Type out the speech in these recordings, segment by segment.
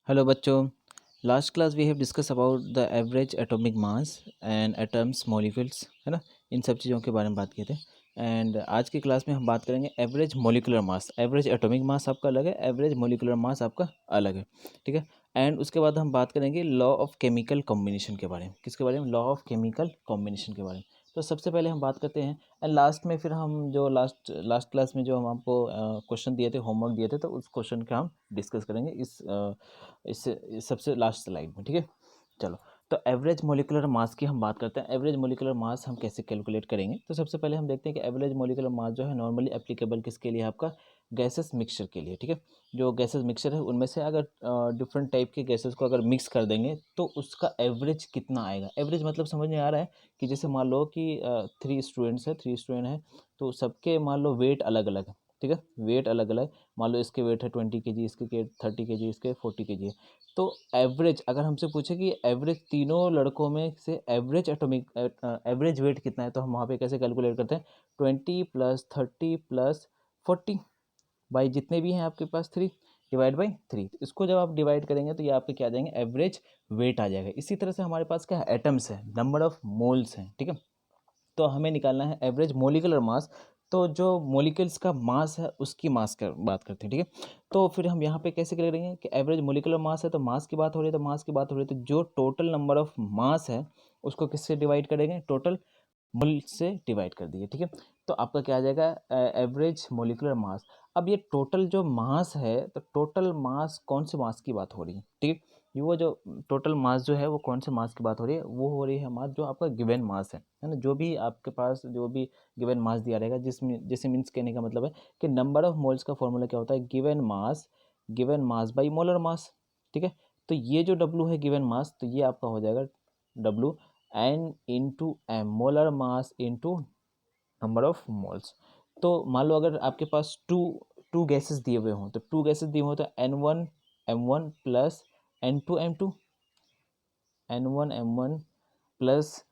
Hello बच्चों। Last class we have discuss about the average atomic mass and atoms molecules, है ना। इन सब चीज़ों के बारे में बात किए थे। एंड आज की क्लास में हम बात करेंगे average molecular mass. Average atomic मास आपका अलग है, एवरेज मॉलिक्यूलर मास आपका अलग है, ठीक है। एंड उसके बाद हम बात करेंगे लॉ ऑफ केमिकल कॉम्बिनेशन के बारे में। किसके बारे में? लॉ ऑफ केमिकल कॉम्बिनेशन के बारे में। तो सबसे पहले हम बात करते हैं एंड लास्ट में फिर हम जो लास्ट लास्ट क्लास में जो हम आपको क्वेश्चन दिए थे, होमवर्क दिए थे, तो उस क्वेश्चन का हम डिस्कस करेंगे इस सबसे लास्ट स्लाइड में, ठीक है। चलो, तो एवरेज मोलिकुलर मास की हम बात करते हैं। एवरेज मोलिकुलर मास हम कैसे कैलकुलेट करेंगे? तो सबसे पहले हम देखते हैं कि एवरेज मोलिकुलर मास जो है नॉर्मली एप्लीकेबल किसके लिए? आपका गैसेस मिक्सचर के लिए, ठीक है। जो गैसेस मिक्सचर है उनमें से अगर डिफरेंट टाइप के गैसेस को अगर मिक्स कर देंगे तो उसका एवरेज कितना आएगा? एवरेज मतलब समझ में आ रहा है कि जैसे मान लो कि 3 स्टूडेंट है, तो सबके मान लो वेट अलग अलग है, ठीक है। वेट अलग अलग, मान लो इसके वेट है 20 kg, इसके 30 kg, इसके 40 kg है। तो एवरेज अगर हमसे पूछे कि एवरेज तीनों लड़कों में से एवरेज एटॉमिक एवरेज वेट कितना है, तो हम वहाँ पे कैसे कैलकुलेट करते हैं? 20 + 30 + 40 बाई जितने भी हैं आपके पास 3 डिवाइड बाई 3। इसको जब आप डिवाइड करेंगे तो ये आपके क्या आ जाएंगे? एवरेज वेट आ जाएगा। इसी तरह से हमारे पास क्या है? एटम्स है, नंबर ऑफ मोल्स हैं, ठीक है। तो हमें निकालना है एवरेज मोलिकुलर मास। तो जो मोलिकल्स का मास है उसकी मास का बात करते हैं, ठीक है। तो फिर हम यहाँ पे कैसे करेंगे कि एवरेज मोलिकुलर मास है तो मास की बात हो रही है, तो मास की बात हो रही है, तो जो टोटल नंबर ऑफ मास है उसको किससे डिवाइड करेंगे? टोटल मोल से डिवाइड कर दिए, ठीक है। तो आपका क्या आ जाएगा? Average molecular mass. अब ये टोटल जो मास है, तो टोटल मास कौन से मास की बात हो रही है, ठीक है। ये वो जो टोटल मास जो है वो कौन से मास की बात हो रही है? वो हो रही है मास जो आपका गिवन मास है ना। जो भी आपके पास जो भी गिवन मास दिया रहेगा, जिसमें जैसे मीन्स कहने का मतलब है कि नंबर ऑफ मोल्स का फॉर्मूला क्या होता है? Given mass by molar mass, ठीक है। तो ये जो डब्लू है गिवन मास, तो ये आपका हो जाएगा W N into M, molar mass into number of moles. तो मान लो अगर आपके पास टू टू गैसेस दिए हुए हों, तो टू गैसेस दिए हुए तो N1 M1 plus N2 M2, N1 M1 plus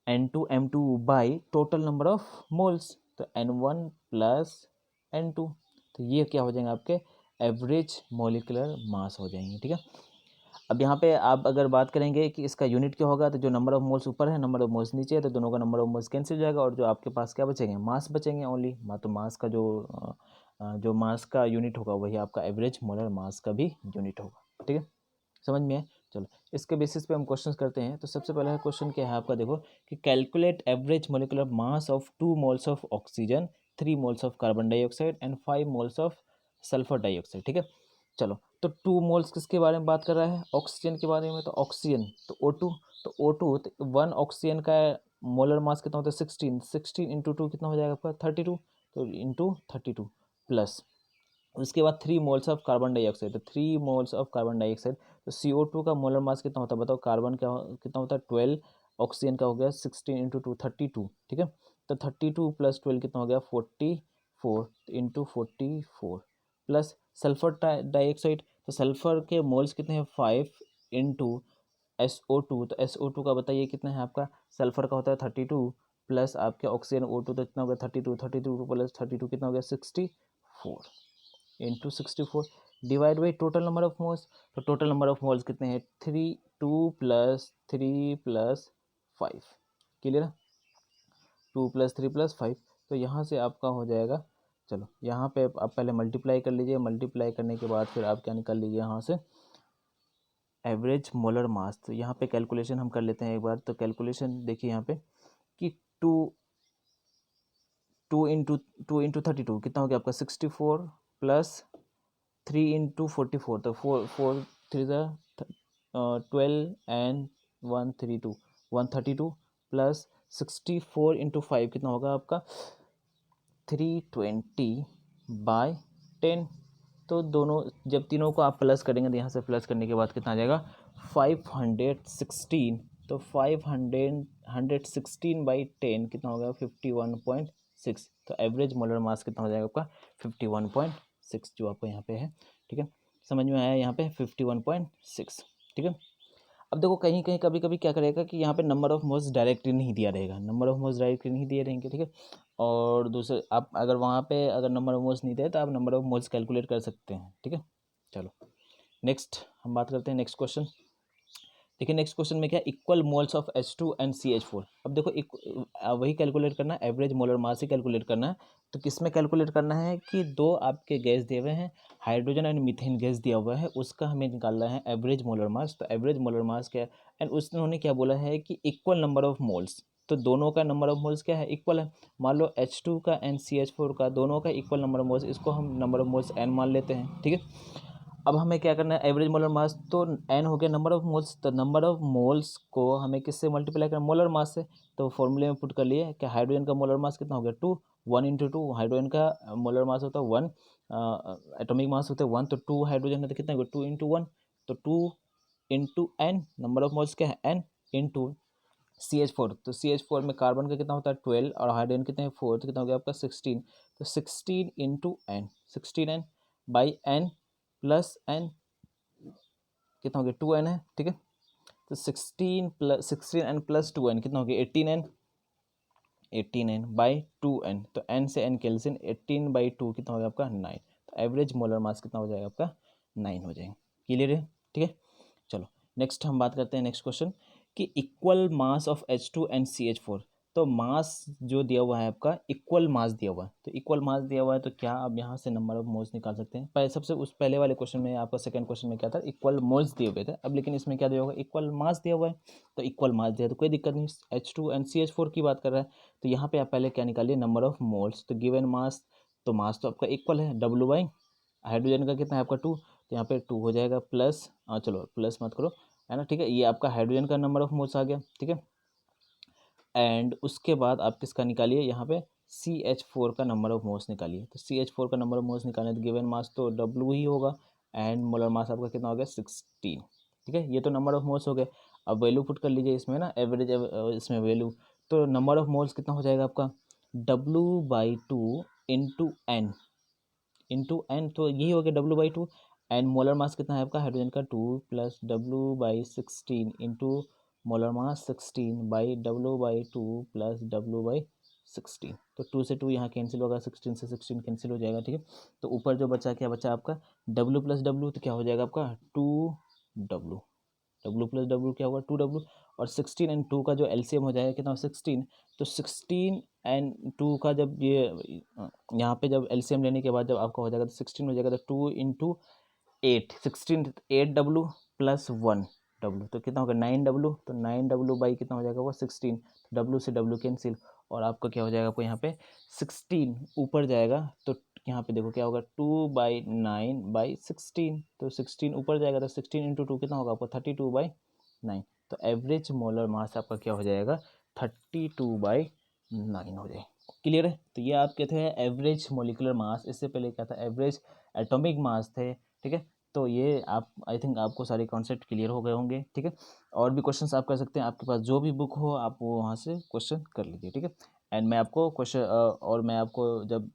N2 M2 by total number of moles, तो N1 प्लस N2। तो ये क्या हो जाएंगे? आपके एवरेज मोलिकुलर मास हो जाएंगे, ठीक है। अब यहाँ पे आप अगर बात करेंगे कि इसका यूनिट क्या होगा, तो जो नंबर ऑफ मोल्स ऊपर है, नंबर ऑफ मोल्स नीचे है, तो दोनों का नंबर ऑफ मोल्स कैंसिल हो जाएगा और जो आपके पास क्या बचेंगे? मास बचेंगे ओनली। तो मास का जो मास का यूनिट होगा वही आपका एवरेज मोलर मास का भी यूनिट होगा, ठीक है। समझ में है? चलो, इसके बेसिस पे हम क्वेश्चन करते हैं। तो सबसे पहला क्वेश्चन क्या है आपका? देखो कि calculate average molecular mass of 2 moles of oxygen, 3 moles of carbon dioxide and 5 moles of sulphur dioxide, ठीक है। चलो, तो 2 मोल्स किसके बारे में बात कर रहा है? ऑक्सीजन के बारे में। तो ऑक्सीजन तो O2, तो O2 तो 1 ऑक्सीजन का मोलर मास कितना होता है? 16 इंटू 2 कितना हो जाएगा आपका? 32। तो इंटू 32 प्लस उसके बाद 3 मोल्स ऑफ कार्बन डाइऑक्साइड, तो 3 मोल्स ऑफ कार्बन डाइऑक्साइड। तो CO2 का मोलर मास कितना होता है बताओ? कार्बन का कितना होता है? 12। ऑक्सीजन का हो गया 16 इंटू 2 32, ठीक है। तो 32 प्लस 12 कितना हो गया? 44 इंटू 44 प्लस सल्फर डाइऑक्साइड। तो सल्फर के मोल्स कितने हैं? 5 इंटू SO2। तो SO2 का बताइए कितना है आपका? सल्फर का होता है 32 प्लस आपके ऑक्सीजन O2, तो कितना हो गया? 32 प्लस 32 कितना हो गया? 64 into 64 divide by total number of moles. तो टोटल नंबर ऑफ मोल्स कितने हैं? 3 क्लियर है? 2 + 3 + 5। तो यहाँ से आपका हो जाएगा। चलो, यहाँ पे आप पहले मल्टीप्लाई कर लीजिए। मल्टीप्लाई करने के बाद फिर आप क्या निकाल लीजिए यहाँ से? Average molar mass. तो यहाँ पे कैलकुलेशन हम कर लेते हैं एक बार। तो कैलकुलेशन देखिए यहाँ पे कि टू टू इंटू 32 कितना हो गया आपका? 64 प्लस 3 × 44, तो 4 4 3 12 एंड 132 प्लस 64 × 5 कितना होगा आपका? 320/10। तो दोनों जब तीनों को आप प्लस करेंगे तो यहाँ से प्लस करने के बाद कितना आ जाएगा? 516। तो 116/10 कितना हो गया? 51.6। तो एवरेज मोलर मास कितना हो जाएगा आपका? 51.6, जो आपको यहाँ पे है, ठीक है। समझ में आया? यहाँ पे 51.6, ठीक है। अब देखो कहीं कहीं कभी कभी क्या करेगा कि यहाँ पे नंबर ऑफ मोल्स डायरेक्टली नहीं दिया रहेगा, नंबर ऑफ मोल्स डायरेक्टली नहीं दिए रहेंगे, ठीक है। और दूसरे आप अगर वहाँ पे अगर नंबर ऑफ मोल्स नहीं दिए तो आप नंबर ऑफ मोल्स कैलकुलेट कर सकते हैं, ठीक है। चलो, नेक्स्ट हम बात करते हैं नेक्स्ट क्वेश्चन। देखिए नेक्स्ट क्वेश्चन में क्या, equal moles of H2 and CH4। अब देखो वही कैलकुलेट करना है, एवरेज मोलर मास ही कैलकुलेट करना है। तो किस में कैलकुलेट करना है कि दो आपके गैस दिए हुए हैं, हाइड्रोजन एंड मीथेन गैस दिया हुआ है, उसका हमें निकालना है एवरेज मोलर मास। तो एवरेज मोलर मास क्या है, एंड उन्होंने क्या बोला है कि इक्वल नंबर ऑफ मोल्स। तो दोनों का नंबर ऑफ मोल्स क्या है, इक्वल है। मान लो H2 का एंड CH4 का दोनों का इक्वल नंबर ऑफ मोल्स, इसको हम नंबर ऑफ मोल्स n मान लेते हैं, ठीक है। अब हमें क्या करना है, एवरेज मोलर मास तो n हो गया नंबर ऑफ मोल्स, तो नंबर ऑफ मोल्स को हमें किससे मल्टीप्लाई करना, मोलर मास से। तो फॉर्मूले में पुट कर लिए कि हाइड्रोजन का मोलर मास कितना हो गया 2, 1 × 2। हाइड्रोजन का मोलर मास होता है 1, एटॉमिक मास होता है 1, तो 2 हाइड्रोजन है तो कितना हो गया 2 × 1, तो 2 × n, नंबर ऑफ मोल्स क्या है n, इंटू CH4। तो CH4 में कार्बन का कितना होता है 12 और हाइड्रोजन कितने 4, तो कितना हो गया आपका 16। तो 16 × n, 16n by n plus n, कितना हो गया 2n है, ठीक है। तो 16n प्लस 2n कितना हो गया 18n, 18n बाई 2n, तो n से n कैंसिल, 18/2 कितना हो गया आपका 9। तो एवरेज मोलर मास कितना हो जाएगा आपका 9 हो जाएगा। क्लियर है, ठीक है। चलो नेक्स्ट हम बात करते हैं नेक्स्ट क्वेश्चन कि equal mass of H2 and CH4। तो मास जो दिया हुआ है आपका, इक्वल मास दिया हुआ है, तो इक्वल मास दिया हुआ है तो क्या आप यहाँ से नंबर ऑफ मोल्स निकाल सकते हैं। पहले सबसे उस पहले वाले क्वेश्चन में आपका सेकंड क्वेश्चन में क्या था, इक्वल मोल्स दिए हुए थे। अब लेकिन इसमें क्या दिया होगा, इक्वल मास दिया हुआ है। तो इक्वल मास दिया तो कोई दिक्कत नहीं, H2 एंड CH4 की बात कर रहा है। तो यहाँ पे आप पहले क्या निकालिए, नंबर ऑफ मोल्स। तो गिवन मास, तो मास तो आपका इक्वल है, W/, हाइड्रोजन का कितना है आपका 2, तो यहाँ पे 2 हो जाएगा प्लस, चलो प्लस मत करो, है ना, ठीक है। ये आपका हाइड्रोजन का नंबर ऑफ मोल्स आ गया, ठीक है। एंड उसके बाद आप किसका निकालिए, यहाँ पे CH4 का नंबर ऑफ मोल्स निकालिए। तो CH4 का नंबर ऑफ मोल्स निकालने तो गिवन मास तो W ही होगा, एंड मोलर मास आपका कितना हो गया 16, ठीक है। ये तो नंबर ऑफ मोल्स हो गए। अब वैल्यू पुट कर लीजिए इसमें ना, एवरेज इसमें वैल्यू, तो नंबर ऑफ मोल्स कितना हो जाएगा आपका W/2 इंटू n, तो यही हो गया W/2। एंड मोलर मास कितना है आपका हाइड्रोजन का 2 plus W/16 into molar mass 16 by W/2 plus W/16। तो 2 से 2 यहाँ कैंसिल होगा, 16 से 16 कैंसिल हो जाएगा, ठीक है। तो ऊपर जो बचा क्या बचा आपका W प्लस W, तो क्या हो जाएगा आपका 2W, W प्लस W क्या होगा 2W। और 16 एंड 2 का जो LCM हो जाएगा कितना 16। तो 16 एंड 2 का जब ये यहाँ पे जब LCM लेने के बाद जब आपका हो जाएगा तो 16 हो जाएगा, तो 2 × 8, 16, 8W प्लस 1W, तो कितना होगा 9W। तो 9W बाई कितना हो जाएगा वो 16, W से W कैंसिल, और आपका क्या हो जाएगा आपको यहाँ पे 16 ऊपर जाएगा, तो यहाँ पे देखो क्या होगा 2/9/16, तो 16 ऊपर जाएगा तो 16 × 2 कितना होगा आपको 32/9। तो एवरेज मोलर मास आपका क्या हो जाएगा 32/9 हो जाएगा। क्लियर है। तो ये आपके थे एवरेज मोलिकुलर मास, इससे पहले क्या था एवरेज एटॉमिक मास थे, ठीक है। तो ये आप आई थिंक आपको सारे कॉन्सेप्ट क्लियर हो गए होंगे, ठीक है। और भी क्वेश्चंस आप कर सकते हैं, आपके पास जो भी बुक हो आप वो वहाँ से क्वेश्चन कर लीजिए, ठीक है। एंड मैं आपको क्वेश्चन और मैं आपको जब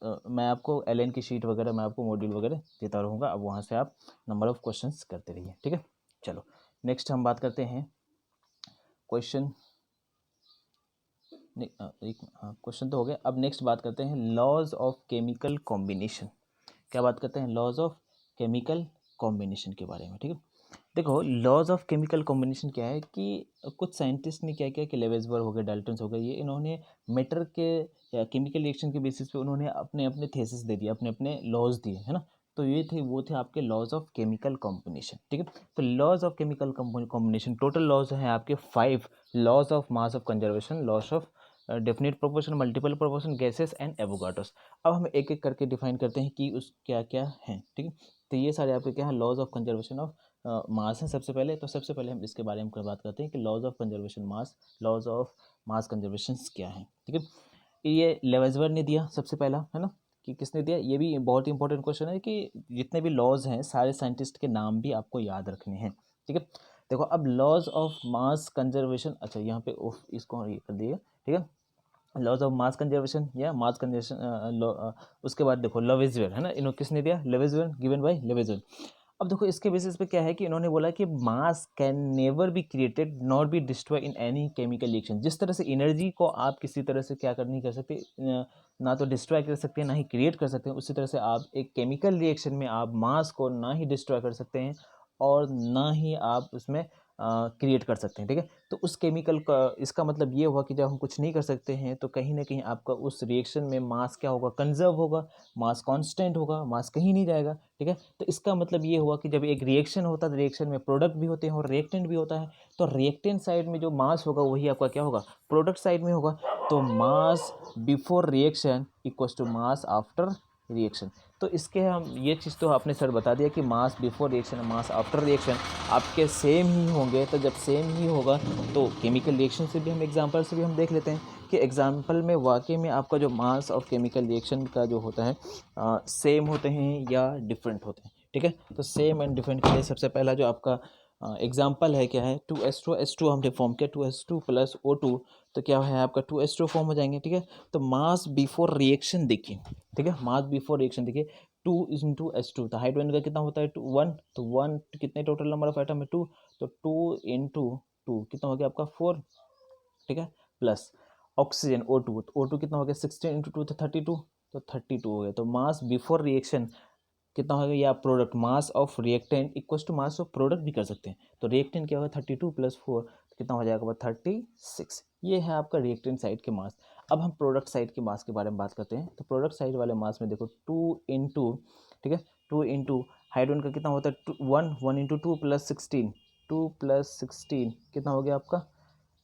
मैं आपको LN की शीट वगैरह, मैं आपको मॉड्यूल वगैरह देता रहूँगा, अब वहाँ से आप नंबर ऑफ़ क्वेश्चंस करते रहिए, ठीक है। चलो नेक्स्ट हम बात करते हैं क्वेश्चन, एक क्वेश्चन तो हो गया। अब नेक्स्ट बात करते हैं लॉज ऑफ केमिकल कॉम्बिनेशन। क्या बात करते हैं, लॉज ऑफ केमिकल कॉम्बिनेशन के बारे में, ठीक है। देखो लॉज ऑफ केमिकल कॉम्बिनेशन क्या है कि कुछ साइंटिस्ट ने क्या किया कि लेवेजबर हो गए, डाल्टन्स हो गए, ये इन्होंने मैटर के या केमिकल रिएक्शन के बेसिस पे उन्होंने अपने अपने थेसिस दे दिए, अपने अपने लॉज दिए, है ना। तो ये थे वो थे आपके लॉज ऑफ केमिकल कॉम्बिनेशन, ठीक है। तो laws of chemical combination total laws हैं आपके 5 laws of mass of conservation, laws of definite proportion, multiple proportion, gases and Avogadro's. अब हम एक एक करके डिफाइन करते हैं कि उस क्या क्या हैं, ठीक है। तो ये सारे आपके क्या है laws of conservation of mass है सबसे पहले। तो सबसे पहले हम इसके बारे में बात करते हैं कि laws of conservation mass, laws of mass conservation क्या है, ठीक है। ये लेवेजबर ने दिया सबसे पहला, है ना, कि किसने दिया। ये भी बहुत इंपॉर्टेंट क्वेश्चन है कि जितने भी लॉज हैं सारे साइंटिस्ट के नाम भी आपको याद रखने हैं, ठीक है। देखो अब लॉज ऑफ मास कंजर्वेशन, अच्छा यहाँ पे इसको ये कर दिएगा, ठीक है। लॉज ऑफ मास कंजर्वेशन या मास कंजर्वेशन, उसके बाद देखो लेवेजबर, है ना, इन्होंने किसने दिया लेवेजबर, गिवन बाय लेवेजबर। अब देखो इसके बेसिस पे क्या है कि इन्होंने बोला कि मास can never be created not be destroy in any chemical reaction. जिस तरह से एनर्जी को आप किसी तरह से क्या नहीं कर सकते, ना तो डिस्ट्रॉय कर सकते हैं ना ही क्रिएट कर सकते हैं, उसी तरह से आप एक केमिकल रिएक्शन में आप मास को ना ही डिस्ट्रॉय कर सकते हैं और ना ही आप उसमें क्रिएट कर सकते हैं, ठीक है। तो उस केमिकल का इसका मतलब ये हुआ कि जब हम कुछ नहीं कर सकते हैं तो कहीं ना कहीं आपका उस रिएक्शन में मास क्या होगा, कंजर्व होगा, मास कांस्टेंट होगा, मास कहीं नहीं जाएगा, ठीक है। तो इसका मतलब ये हुआ कि जब एक रिएक्शन होता है तो रिएक्शन में प्रोडक्ट भी होते हैं और रिएक्टेंट भी होता है, तो रिएक्टेंट साइड में जो मास होगा वही आपका क्या होगा, प्रोडक्ट साइड में होगा। तो mass before reaction equals to mass after reaction. तो इसके हम ये चीज़ तो आपने सर बता दिया कि मास बिफोर रिएक्शन और मास आफ्टर रिएक्शन आपके सेम ही होंगे। तो जब सेम ही होगा तो केमिकल रिएक्शन से भी हम एग्जांपल से भी हम देख लेते हैं कि एग्जांपल में वाकई में आपका जो मास ऑफ केमिकल रिएक्शन का जो होता है सेम होते हैं या डिफरेंट होते हैं, ठीक है। तो सेम एंड डिफरेंट के लिए सबसे पहला जो आपका एग्जाम्पल है क्या है, 2H2 हमने फॉर्म किया 2H2 प्लस O2, तो क्या है आपका 2H2 फॉर्म हो जाएंगे, ठीक है। तो मास बिफोर रिएक्शन देखिए, ठीक है, मास बिफोर रिएक्शन देखिए 2 × H2, तो हाइड्रोजन का कितना होता है 1, तो 1 कितने टोटल नंबर ऑफ एटम है 2, तो 2 × 2 कितना हो गया आपका 4, ठीक है, प्लस ऑक्सीजन O2, तो O2 कितना हो गया 16 × 2 तो 32, तो 32 हो गया। तो मास बिफोर रिएक्शन कितना होगा, या product mass of reactant equals to mass of product भी कर सकते हैं। तो रिएक्टेंट क्या होगा 32 + 4 तो कितना हो जाएगा 36। ये है आपका रिएक्टेंट साइड के मास। अब हम प्रोडक्ट साइड के मास के बारे में बात करते हैं। तो प्रोडक्ट साइड वाले मास में देखो 2 × ठीक है 2 × हाइड्रोजन का कितना होता है 1 × 2 + 16, 2 + 16 कितना हो गया आपका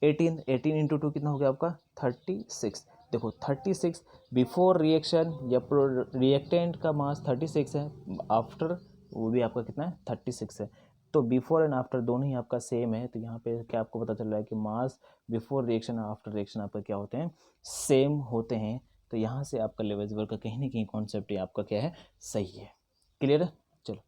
18, 18 × 2 कितना हो गया आपका 36। देखो 36 बिफोर रिएक्शन या रिएक्टेंट का मास 36 है, आफ्टर वो भी आपका कितना है 36 है। तो बिफोर एंड आफ्टर दोनों ही आपका सेम है। तो यहाँ पे क्या आपको पता चल रहा है कि मास बिफोर रिएक्शन और आफ्टर रिएक्शन आपका क्या होते हैं, सेम होते हैं। तो यहाँ से आपका लेवेजबल का कहीं ना कहीं कॉन्सेप्ट आपका क्या है, सही है। क्लियर है। चलो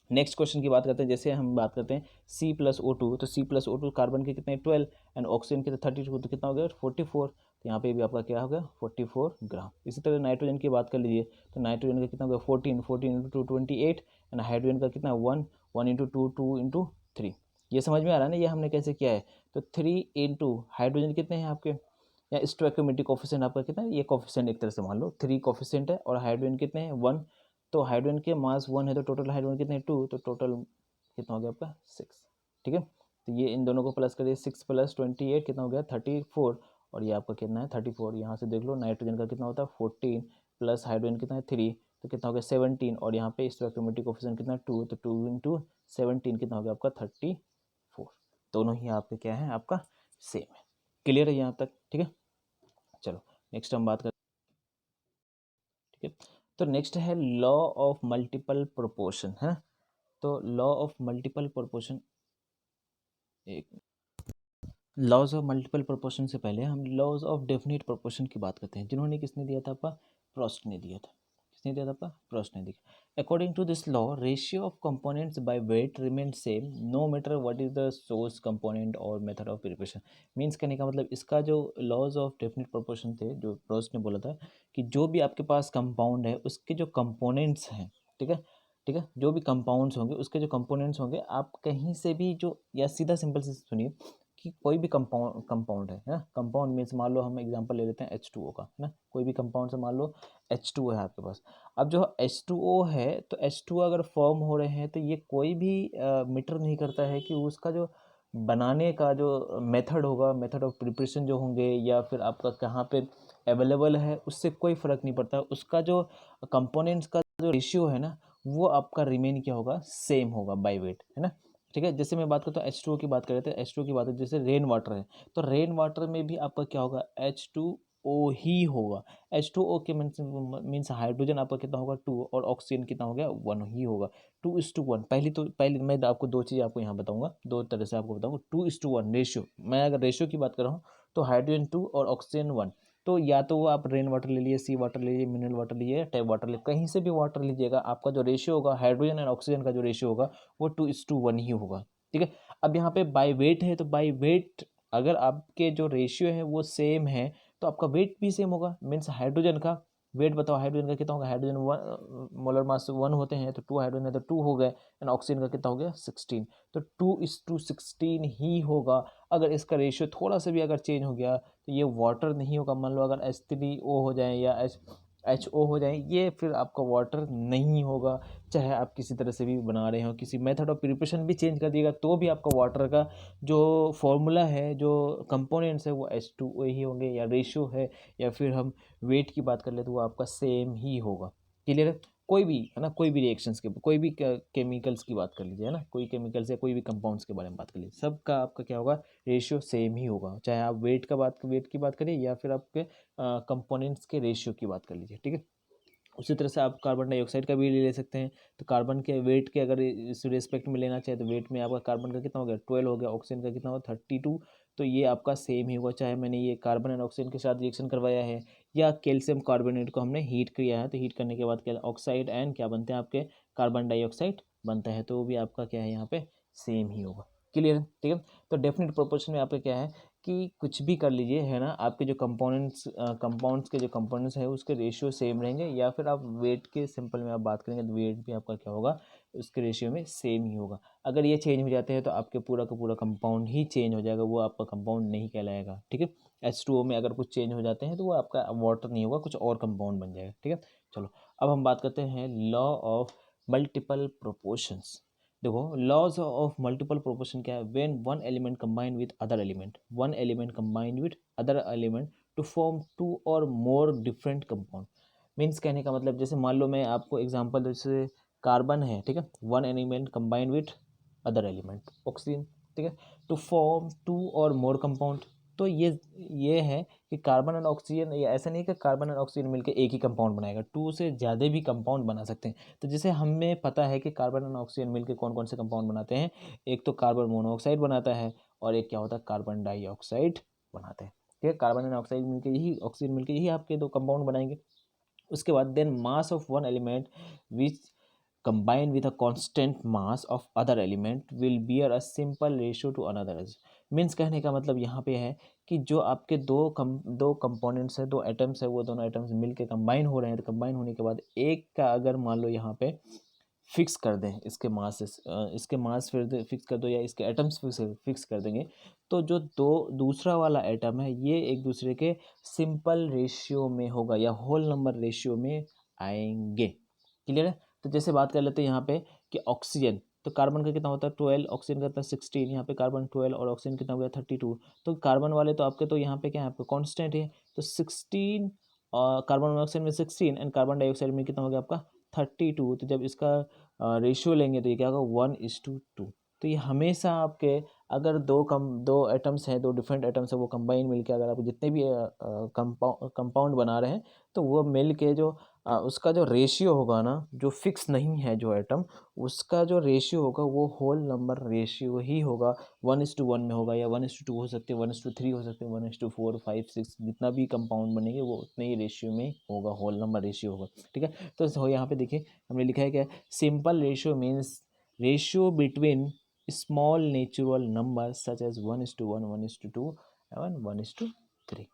नेक्स्ट क्वेश्चन की बात करते हैं। जैसे हम बात करते हैं C+O2, तो C+O2 कार्बन के कितने 12 एंड ऑक्सीजन के 32, तो कितना हो गया 44। तो यहाँ पे भी आपका क्या हो गया 44 ग्राम। इसी तरह नाइट्रोजन की बात कर लीजिए, तो नाइट्रोजन का कितना हो गया 14, 14 × 2 28 एंड हाइड्रोजन का कितना 1, 1 × 2 2 × 3। ये समझ में आ रहा है ना, ये हमने कैसे किया है। तो 3 × हाइड्रोजन कितने हैं आपके, या स्टोइकोमेट्रिक कोफिशिएंट आपका कितना है, ये कोफिशिएंट एक तरह से मान लो 3 कोफिशिएंट है, और हाइड्रोजन कितने हैं 1। तो हाइड्रोजन के मास 1 है तो टोटल हाइड्रोजन कितने 2, तो टोटल कितना हो गया आपका 6, ठीक है। तो ये इन दोनों को प्लस करिए 6 + 28 कितना हो गया 34, और ये आपका कितना है 34। यहाँ से देख लो नाइट्रोजन का कितना होता है 14 प्लस हाइड्रोजन कितना है 3, तो कितना हो गया 17, और यहाँ पे स्टोइकोमेट्रिक कोफिशिएंट कितना 2, तो 2 × 17 कितना हो गया आपका 34। दोनों ही आपके क्या है आपका सेम है। क्लियर है यहाँ तक, ठीक है। चलो नेक्स्ट हम बात करते हैं, ठीक है। तो नेक्स्ट है लॉ ऑफ मल्टीपल प्रोपोर्शन है। तो लॉ ऑफ मल्टीपल प्रोपोर्शन, एक लॉज ऑफ मल्टीपल प्रोपोर्शन से पहले हम लॉज ऑफ डेफिनेट प्रोपोर्शन की बात करते हैं, जिन्होंने किसने दिया था आपका, प्रोस्ट ने दिया था। किसने दिया था आपका, प्रोस्ट ने दिया। According to this law ratio of components by weight remain same no matter what is the source component और मेथड ऑफ प्रिपरेशन। मीन्स कहने का मतलब इसका जो लॉज ऑफ डेफिनेट प्रोपोर्शन थे जो प्रोस्ट ने बोला था कि जो भी आपके पास कंपाउंड है उसके जो कंपोनेंट्स हैं, ठीक है, ठीक है, जो भी कंपाउंड्स होंगे उसके जो कंपोनेंट्स होंगे आप कहीं से भी जो, या सीधा सिंपल से सुनिए कि कोई भी कंपाउंड है ना, कंपाउंड मीन्स मान लो हम एग्जांपल ले लेते हैं H2O का है ना, कोई भी कंपाउंड से मान लो H2O है आपके पास। अब जो H2O है तो H2O अगर फॉर्म हो रहे हैं तो ये कोई भी मैटर नहीं करता है कि उसका जो बनाने का जो मेथड होगा, मेथड ऑफ प्रिपरेशन जो होंगे, या फिर आपका कहाँ पे अवेलेबल है, उससे कोई फ़र्क नहीं पड़ता। उसका जो कंपोनेंट्स का जो रेशियो है ना वो आपका रिमेन क्या होगा, सेम होगा बाय वेट, है ना, ठीक है। जैसे मैं बात करता हूँ H2O की बात कर रहे थे, H2O की बात है, जैसे रेन वाटर है तो रेन वाटर में भी आपका क्या होगा H2O ही होगा। H2O के मीन्स हाइड्रोजन आपका कितना होगा 2 और ऑक्सीजन कितना हो गया 1 ही होगा। 2:1 पहली मैं आपको दो चीज़ आपको यहाँ बताऊंगा, दो तरह से आपको बताऊंगा। 2:1 रेशियो, मैं अगर रेशियो की बात कर रहा हूँ तो हाइड्रोजन 2 और ऑक्सीजन 1, तो या तो वो आप रेन वाटर ले लिए, सी वाटर ले लिए, मिनरल वाटर लीजिए, टैप वाटर ले, कहीं से भी वाटर लीजिएगा, आपका जो रेशियो होगा हाइड्रोजन एंड ऑक्सीजन का जो रेशियो होगा वो 2:1 ही होगा, ठीक है। अब यहाँ पे बाय वेट है तो बाय वेट अगर आपके जो रेशियो है वो सेम है तो आपका वेट भी सेम होगा। मीन्स हाइड्रोजन का वेट बताओ, हाइड्रोजन का कितना होगा, हाइड्रोजन 1 मोलर मास 1 होते हैं तो 2 हाइड्रोजन है तो 2 हो गए, एंड ऑक्सीजन का कितना हो गया 16, तो 2:16 ही होगा। अगर इसका रेशियो थोड़ा सा भी अगर चेंज हो गया तो ये वाटर नहीं होगा। मान लो अगर H3O हो जाए या HO हो जाए, ये फिर आपका वाटर नहीं होगा। चाहे आप किसी तरह से भी बना रहे हो, किसी मेथड ऑफ प्रिपरेशन भी चेंज कर दिएगा तो भी आपका वाटर का जो फॉर्मूला है, जो कंपोनेंट्स है, वो H2O ही होंगे, या रेशियो है, या फिर हम वेट की बात कर ले तो वो आपका सेम ही होगा। क्लियर है? कोई भी है ना, कोई भी रिएक्शंस के, कोई भी केमिकल्स की बात कर लीजिए, है ना, कोई केमिकल्स या कोई भी कंपाउंड्स के बारे में बात कर लीजिए, सबका आपका क्या होगा, रेशियो सेम ही होगा। चाहे आप वेट की बात करिए, या फिर आपके कंपोनेंट्स के रेशियो की बात कर लीजिए। ठीक है? उसी तरह से आप कार्बन डाइऑक्साइड का भी ले सकते हैं। तो कार्बन के वेट के अगर इस रिस्पेक्ट में लेना चाहे तो वेट में आपका कार्बन का कितना हो गया, 12 हो गया, ऑक्सीजन का कितना होगा, 32। तो ये आपका सेम ही होगा, चाहे मैंने ये कार्बन एंड ऑक्सीजन के साथ रिएक्शन करवाया है, या कैल्शियम कार्बोनेट को हमने हीट किया है, तो हीट करने के बाद क्या ऑक्साइड एंड क्या बनते हैं आपके, कार्बन डाइऑक्साइड बनता है, तो वो भी आपका क्या है यहाँ पे सेम ही होगा। क्लियर है? ठीक है? तो डेफिनेट प्रोपोर्शन में आपका क्या है कि कुछ भी कर लीजिए, है ना, आपके जो कंपाउंड्स के जो कंपोनेंट्स है उसके रेशियो सेम रहेंगे, या फिर आप वेट के सिंपल में आप बात करेंगे तो वेट भी आपका क्या होगा, उसके रेशियो में सेम ही होगा। अगर ये चेंज हो जाते हैं तो आपके पूरा का पूरा कंपाउंड ही चेंज हो जाएगा, वो आपका कंपाउंड नहीं कहलाएगा। ठीक है? H2O में अगर कुछ चेंज हो जाते हैं तो वो आपका वाटर नहीं होगा, कुछ और कंपाउंड बन जाएगा। ठीक है? चलो, अब हम बात करते हैं लॉ ऑफ मल्टीपल प्रोपोर्शंस। देखो, लॉज ऑफ मल्टीपल प्रोपोर्शन क्या है, when one element combined with other element, one element combined with other element to form two और मोर डिफरेंट कंपाउंड। मीन्स कहने का मतलब, जैसे मान लो मैं आपको एग्जांपल, जैसे कार्बन है, ठीक है, one element combined with other element oxygen, ठीक है, टू फॉर्म टू और मोर कंपाउंड। तो ये है कि कार्बन एंड ऑक्सीजन, ये ऐसा नहीं कि कार्बन एंड ऑक्सीजन मिलकर एक ही कंपाउंड बनाएगा, टू से ज़्यादा भी कंपाउंड बना सकते हैं। तो जैसे हमें पता है कि कार्बन और ऑक्सीजन मिलकर कौन कौन से कंपाउंड बनाते हैं, एक तो कार्बन मोनोऑक्साइड बनाता है, और एक क्या होता है, कार्बन डाइऑक्साइड बनाते हैं। ठीक है? कार्बन एंड ऑक्साइड मिलकर यही, ऑक्सीजन मिलकर यही आपके दो कंपाउंड बनाएंगे। उसके बाद then mass of one element which combined with a constant mass of other element will bear a simple ratio to another। Means कहने का मतलब यहाँ पे है कि जो आपके दो कंपोनेंट्स है, दो एटम्स है, वो दोनों एटम्स मिलके कंबाइन हो रहे हैं, तो कंबाइन होने के बाद एक का अगर मान लो यहाँ पे फिक्स कर दें इसके मास फिर फिक्स कर दो, या इसके एटम्स फिक्स कर देंगे, तो जो दूसरा वाला एटम है ये एक दूसरे के सिंपल रेशियो में होगा, या होल नंबर रेशियो में आएंगे। क्लियर है? तो जैसे बात कर लेते हैं यहाँ पे कि ऑक्सीजन, तो कार्बन का कितना होता है 12, ऑक्सीजन का कितना 16, यहाँ पे कार्बन 12 और ऑक्सीजन कितना हो गया 32। तो कार्बन वाले तो आपके, तो यहाँ पे क्या है आपका कांस्टेंट है, तो 16, कार्बन मोनोऑक्साइड में 16 एंड कार्बन डाइऑक्साइड में कितना हो गया आपका 32। तो जब इसका रेशियो लेंगे तो ये क्या होगा 1:2। तो ये हमेशा आपके, अगर दो एटम्स हैं, दो डिफरेंट एटम्स है, वो कंबाइन मिलके अगर आप जितने भी कंपाउंड बना रहे हैं, तो वो मिल के जो उसका जो रेशियो होगा ना, जो फिक्स नहीं है जो एटम, उसका जो रेशियो होगा वो होल नंबर रेशियो ही होगा, 1:1 में होगा, या 1:2 हो सकते हैं, 1:3 हो सकते हैं, 1:4, 5, 6, जितना भी कंपाउंड बनेंगे वो उतने ही रेशियो में होगा, होल नंबर रेशियो होगा। ठीक है? तो यहाँ पे देखिए हमने लिखा है क्या, simple ratio means ratio between small natural number such as 1:1, 1:2 and 1:3। ठीक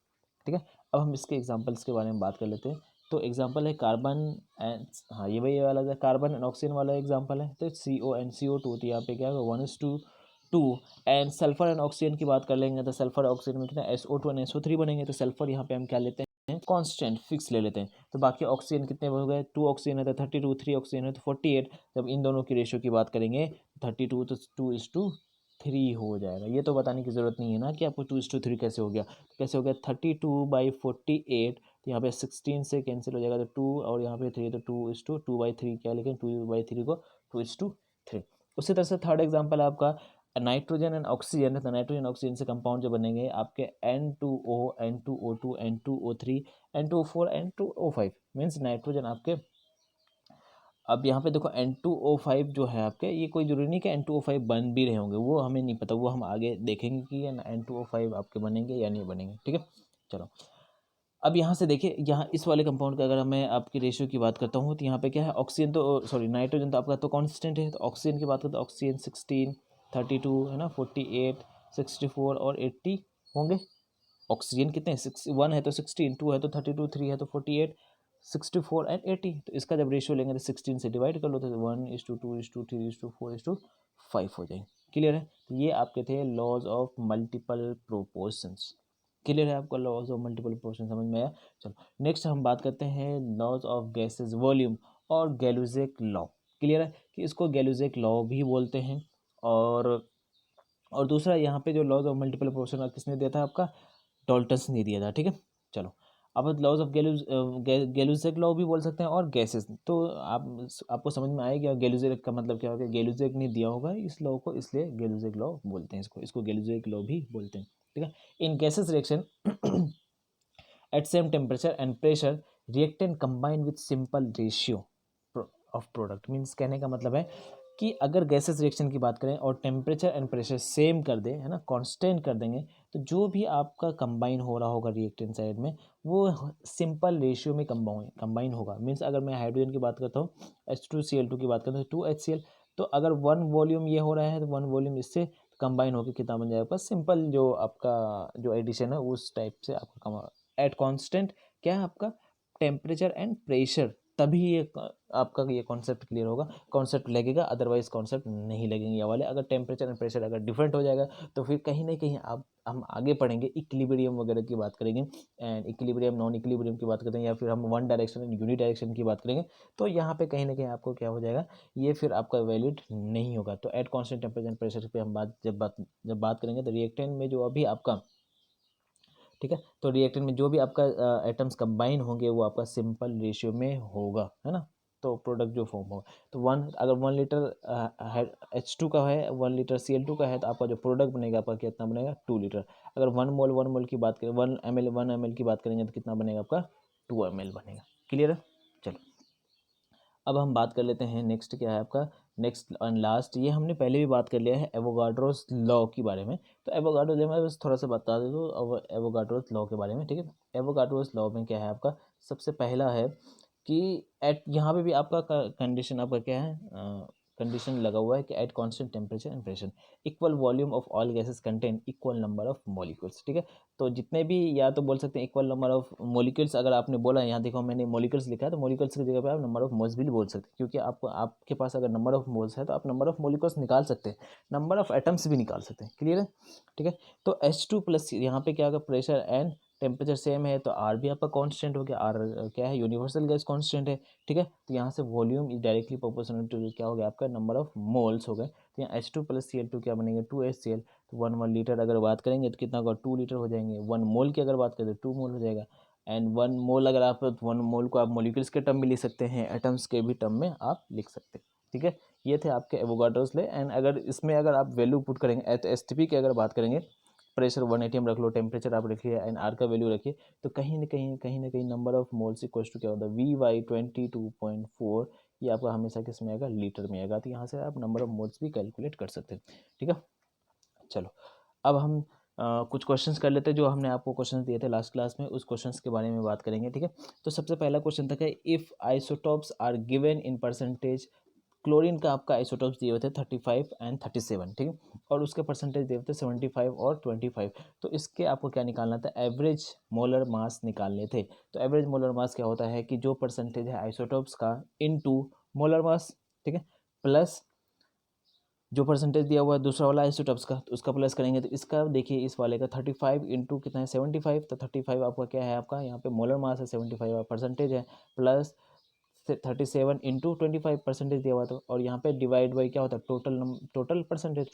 है? अब हम इसके एग्जांपल्स के बारे में बात कर लेते हैं। तो एग्जांपल है कार्बन एंड, हाँ ये वही वाला है, कार्बन एंड ऑक्सीजन वाला एग्जांपल है। तो CO एंड CO2, तो यहाँ पे क्या होगा 1:2। एंड सल्फर एंड ऑक्सीजन की बात कर लेंगे, तो सल्फर ऑक्सीजन में कितना SO2 एंड SO3 बनेंगे। तो सल्फर यहाँ पे हम क्या लेते हैं, कांस्टेंट फिक्स ले लेते हैं। तो बाकी ऑक्सीजन कितने हो गए, 2 ऑक्सीजन है तो 32, 3 ऑक्सीजन है तो 48। जब इन दोनों की रेशियो की बात करेंगे 32, तो 2:3 हो जाएगा। ये तो बताने की ज़रूरत नहीं है ना कि आपको 2:3 कैसे हो गया, तो कैसे हो गया 32/48। तो यहाँ पे 16 से कैंसिल हो जाएगा, तो 2 और यहाँ पे 3, तो 2:2/3 क्या, लेकिन 2/3 को 2:3। उसी तरह से थर्ड एग्जाम्पल आपका नाइट्रोजन एंड ऑक्सीजन है। तो नाइट्रोजन ऑक्सीजन से कंपाउंड जो बनेंगे आपके N2O, N2O2, N2O3, N2O4, N2O5। Means nitrogen आपके, अब यहाँ पे देखो N2O5 जो है आपके, ये कोई जरूरी नहीं कि N2O5 बन भी रहे होंगे, वो हमें नहीं पता, वो हम आगे देखेंगे कि N2O5 आपके बनेंगे या नहीं बनेंगे। ठीक है? चलो, अब यहाँ से देखिए, यहाँ इस वाले कंपाउंड का अगर मैं आपकी रेशियो की बात करता हूँ, तो यहाँ पे क्या है, ऑक्सीजन तो सॉरी नाइट्रोजन तो आपका तो कांस्टेंट है। तो ऑक्सीजन की बात करते हैं, ऑक्सीजन 16, 32 है ना, 48, 64 और 80 होंगे। ऑक्सीजन कितने, 1 है तो 16, 2 है तो 32, 3 है तो 48, 64 एंड 80। तो इसका जब रेशियो लेंगे तो 16 से डिवाइड कर लो, तो 1:2:3:4:5 हो जाएंगे। क्लियर है? तो ये आपके थे laws of multiple proportions. Clear है आपको लॉज ऑफ मल्टीपल प्रोपोर्शन समझ में आया। चलो नेक्स्ट हम बात करते हैं लॉज ऑफ गैसेस वॉल्यूम और गैलुजिक लॉ। क्लियर है कि इसको गैलुजिक लॉ भी बोलते हैं। और दूसरा यहाँ पे जो लॉज ऑफ मल्टीपल प्रोपोर्शन किसने दिया था आपका, डॉल्टन्स ने दिया था। ठीक है चलो अब लॉज ऑफ गैलुजिक लॉ भी बोल सकते हैं और गैसेस, तो आपको समझ में आएगा गैलुजिक का मतलब क्या होगा, गैलुजिक ने दिया होगा इस लॉ को, इसलिए गैलुजिक लॉ बोलते हैं इसको गैलुजिक लॉ भी बोलते हैं। ठीक है in gaseous reaction at same temperature and pressure reactant combine with simple ratio of product means कहने का मतलब है कि अगर गैसेस रिएक्शन की बात करें और टेम्परेचर एंड प्रेशर सेम कर दें, है ना, कांस्टेंट कर देंगे, तो जो भी आपका कंबाइन हो रहा होगा रिएक्टेंट साइड में वो सिंपल रेशियो में कंबाइन होगा। मीन्स अगर मैं हाइड्रोजन की बात करता हूँ H2Cl2 की बात करता हूँ 2HCl, तो अगर वन वॉल्यूम ये हो रहा है तो वन वॉल्यूम इससे कंबाइन होकर कितना बन जाएगा, सिंपल जो आपका जो एडिशन है उस टाइप से आपका एट कांस्टेंट क्या है आपका टेम्परेचर एंड प्रेशर, तभी ये आपका ये कॉन्सेप्ट क्लियर होगा, कॉन्सेप्ट लगेगा, अदरवाइज कॉन्सेप्ट नहीं लगेंगे ये वाले। अगर टेम्परेचर एंड प्रेशर अगर डिफरेंट हो जाएगा तो फिर कहीं ना कहीं आप हम आगे पढ़ेंगे इक्विलिब्रियम वगैरह की बात करेंगे, एंड इक्विलिब्रियम नॉन इक्विलिब्रियम की बात करते हैं, या फिर हम one direction and uni direction की बात करेंगे, तो यहाँ पे कहीं ना कहीं आपको क्या हो जाएगा, ये फिर आपका वैलिड नहीं होगा। तो at constant temperature and pressure पे हम जब बात करेंगे तो रिएक्टेंट में जो अभी आपका, ठीक है, तो रिएक्टेंट में जो भी आपका एटम्स कंबाइन होंगे वो आपका सिंपल रेशियो में होगा, है ना, तो प्रोडक्ट जो फॉर्म होगा, तो अगर 1 लीटर H2 का है, 1 लीटर Cl2 का है, तो आपका जो प्रोडक्ट बनेगा आपका कितना बनेगा 2 लीटर। अगर 1 मोल की बात करें, 1 ml की बात करेंगे तो कितना बनेगा आपका 2 ml बनेगा। क्लियर है चलो अब हम बात कर लेते हैं नेक्स्ट क्या है आपका, नेक्स्ट एंड लास्ट, ये हमने पहले भी बात कर लिया है एवोगाड्रोस लॉ के बारे में, तो एवोगाड्रो लॉ में बस थोड़ा सा बता दे दो एवोगाड्रोस लॉ के बारे में। ठीक है एवोगाड्रोस लॉ में क्या है आपका, सबसे पहला है कि एट यहाँ पे भी आपका कंडीशन आपका क्या है, कंडीशन लगा हुआ है कि at constant temperature and pressure equal volume of all gases contain equal number of molecules. ठीक है तो जितने भी, या तो बोल सकते हैं इक्वल नंबर ऑफ मॉलिक्यूल्स, अगर आपने बोला यहाँ देखो मैंने मॉलिक्यूल्स लिखा है, तो मॉलिक्यूल्स की जगह पे आप नंबर ऑफ मोल्स भी बोल सकते हैं, क्योंकि आपको आपके पास अगर नंबर ऑफ मोल्स है तो आप नंबर ऑफ मॉलिक्यूल्स निकाल सकते हैं, नंबर ऑफ एटम्स भी निकाल सकते हैं। क्लियर है ठीक है तो H2+ यहाँ पे क्या होगा, प्रेशर एंड टेम्परेचर सेम है तो आर भी आपका कांस्टेंट हो गया, आर क्या है यूनिवर्सल गैस कांस्टेंट है। ठीक है तो यहाँ से volume is directly proportional to क्या हो गया आपका नंबर ऑफ मोल्स हो गए, तो यहाँ H2+Cl2 क्या बनेंगे 2HCl, तो 1 लीटर अगर बात करेंगे तो कितना होगा 2 लीटर हो जाएंगे, 1 मोल की अगर बात करें तो 2 मोल हो जाएगा, एंड 1 मोल अगर आप 1 मोल को आप मोलिक्यूल्स के टर्म में लिख सकते हैं, एटम्स के भी टर्म में आप लिख सकते हैं। ठीक है ये थे आपके एवोगाड्रोस ले, एंड अगर इसमें अगर आप वैल्यू पुट करेंगे एसटीपी की अगर बात करेंगे, प्रेशर 180 रख लो, टेम्परेचर आप रखिए एंड आर का वैल्यू रखिए, तो कहीं ना कहीं number of moles equal to क्या होता है VY22.4, ये आपका हमेशा किस में आएगा लीटर में आएगा, तो यहाँ से आप नंबर ऑफ मोल्स भी कैलकुलेट कर सकते हैं। ठीक है चलो अब हम कुछ क्वेश्चंस कर लेते हैं, जो हमने आपको क्वेश्चंस दिए थे लास्ट क्लास में, उस क्वेश्चंस के बारे में बात करेंगे। ठीक है तो सबसे पहला क्वेश्चन था कि if isotopes are given in percentage, chlorine का आपका आइसोटॉप्स दिए हुए थे 35 एंड 37, ठीक है, और उसके परसेंटेज दिए हुए थे 75 और 25, तो इसके आपको क्या निकालना था, एवरेज मोलर मास निकालने थे। तो एवरेज मोलर मास क्या होता है कि जो परसेंटेज है आइसोटॉप्स का इनटू मोलर मास, ठीक है, प्लस जो परसेंटेज दिया हुआ है दूसरा वाला आइसोटॉप्स का, तो उसका प्लस करेंगे, तो इसका देखिए इस वाले का 35 इंटू कितना है 75, तो 35 आपका क्या है आपका यहाँ पे मोलर मास है, 75 परसेंटेज है, प्लस 37 इंटू 25 परसेंटेज दिया हुआ था, और यहाँ पे डिवाइड बाई क्या होता है टोटल परसेंटेज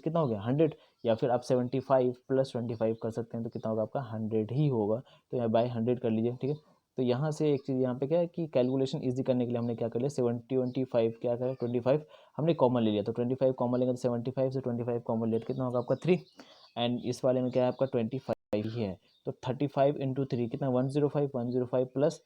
कितना हो गया 100, या फिर आप 75 + 25 कर सकते हैं, तो कितना होगा आपका 100 ही होगा, तो यहाँ बाई 100 कर लीजिए। ठीक है तो यहाँ से एक चीज़ यहाँ पे क्या है कि कैलकुलेशन इजी करने के लिए हमने क्या कर लिया 25 क्या करें 25 हमने कॉमन ले लिया, तो 25 कॉमन लेंगे तो 75 से 25 कॉमन लेट कितना होगा आपका 3, एंड इस वाले में क्या है आपका 25 ही है, तो 35 इंटू 3 कितना 105 प्लस,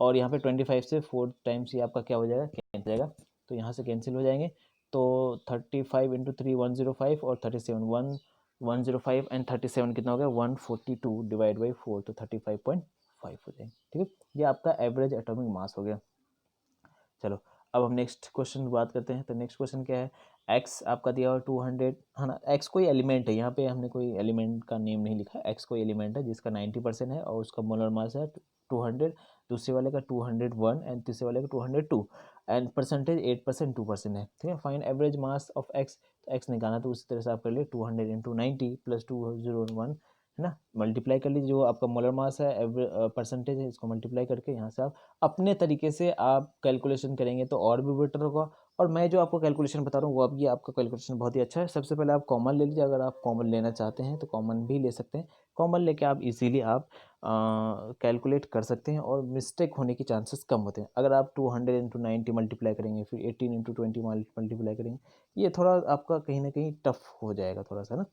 और यहाँ पे 25 से 4 टाइम्स ही आपका क्या हो जाएगा कैंसिल हो जाएगा, तो यहाँ से कैंसिल हो जाएंगे, तो 35 इंटू 3 105 और 37 105 एंड 37 कितना हो गया 142 डिवाइड बाई 4, तो 35.5 हो जाएंगे। ठीक है ये आपका एवरेज एटॉमिक मास हो गया। चलो अब हम नेक्स्ट क्वेश्चन की बात करते हैं, तो नेक्स्ट क्वेश्चन क्या है, एक्स आपका दिया हुआ 200 है ना, एक्स कोई एलिमेंट है, यहाँ पे हमने कोई एलिमेंट का नेम नहीं लिखा, एक्स कोई एलिमेंट है जिसका 90% है और उसका मोलर मास है 200, दूसरे वाले का 201 एंड तीसरे वाले का 202, एंड परसेंटेज 8% 2% है। ठीक है fine average mass of x, तो एक्स निकालना तो उसी तरह से आप कर लिए 200 इंटू 90 + 201, है ना, मल्टीप्लाई कर लीजिए, जो आपका मोलर मास है परसेंटेज है, इसको मल्टीप्लाई करके यहाँ से आप अपने तरीके से आप कैलकुलेशन करेंगे तो और भी बेटर होगा। और मैं जो आपको कैलकुलेशन बता रहा हूँ वो अब ये आपका कैलकुलेशन बहुत ही अच्छा है। सबसे पहले आप कॉमन ले लीजिए, अगर आप कॉमन लेना चाहते हैं तो कॉमन भी ले सकते हैं। कॉमन लेके आप इजीली आप कैलकुलेट कर सकते हैं और मिस्टेक होने की चांसेस कम होते हैं। अगर आप 200 इंटू 90 मल्टीप्लाई करेंगे, फिर 18 इंटू 20 मल्टीप्लाई करेंगे, ये थोड़ा आपका कहीं ना कहीं टफ हो जाएगा थोड़ा सा ना।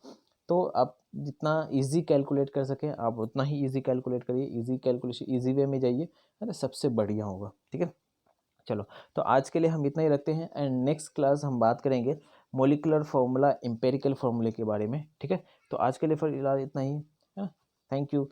तो आप जितना इजी कैलकुलेट कर सकें आप उतना ही इजी कैलकुलेट करिए, इजी कैलकुलेशन इजी वे में जाइए, है ना, सबसे बढ़िया होगा। ठीक है, चलो, तो आज के लिए हम इतना ही रखते हैं एंड नेक्स्ट क्लास हम बात करेंगे मोलिकुलर फार्मूला, एम्पेरिकल फार्मूले के बारे में। ठीक है, तो आज के लिए फिर इतना ही है। Thank you.